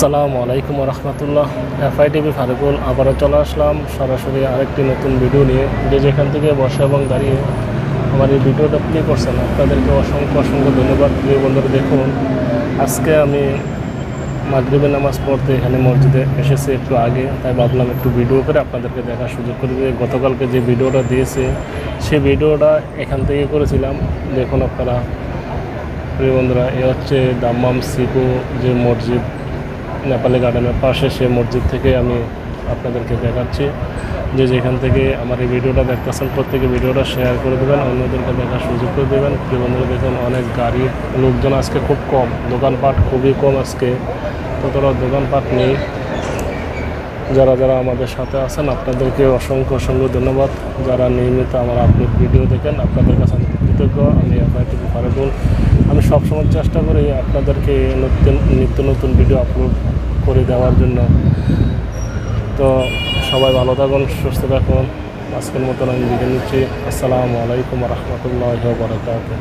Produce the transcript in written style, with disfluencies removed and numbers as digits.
আসসালামু আলাইকুম রহমতুল্লাহ। এফআইটিভি ফারুকুল আবারও চলে আসলাম সরাসরি আরেকটি নতুন ভিডিও নিয়ে। যেখান থেকে বসে এবং দাঁড়িয়ে আমার এই ভিডিওটা প্লে করছেন আপনাদেরকে অসংখ্য অসংখ্য ধন্যবাদ। প্রিয় বন্ধুরা, দেখুন আজকে আমি মাগরিবের নামাজ পড়তে এখানে মসজিদে এসেছি একটু আগে, তাই ভাবলাম একটু ভিডিও করে আপনাদেরকে দেখার সুযোগ করে দিয়ে গতকালকে যে ভিডিওটা দিয়েছে সেই ভিডিওটা এখান থেকে করেছিলাম। দেখুন আপনারা প্রিয় বন্ধুরা, এ হচ্ছে দাম্মাম সিকো যে মসজিদ নেপালি গার্ডেনের পাশে, সে মসজিদ থেকে আমি আপনাদেরকে দেখাচ্ছি। যেখান থেকে আমার এই ভিডিওটা দেখতেছেন প্রত্যেকে ভিডিওটা শেয়ার করে দেবেন, অন্যদেরকে দেখার সুযোগ করে দেবেন। প্রিয় বন্ধুরা, দেখুন অনেক গাড়ি, লোকজন আজকে খুব কম, দোকানপাট খুবই কম, আজকে ততটা দোকানপাট নেই। যারা যারা আমাদের সাথে আছেন আপনাদেরকে অসংখ্য অসংখ্য ধন্যবাদ। যারা নিয়মিত আমার আপলোড ভিডিও দেখেন আপনাদের কাছে আমি কৃতজ্ঞ। আমি এফআইটিভি ফারুকুল, আমি সবসময় চেষ্টা করি আপনাদেরকে নিত্য নতুন ভিডিও আপলোড করে দেওয়ার জন্য। তো সবাই ভালো থাকুন, সুস্থ থাকুন। আজকের মতন আমি বিদায় নিচ্ছি। আসসালামু আলাইকুম রহমতুল্লাহি ওয়া বারাকাতুহু।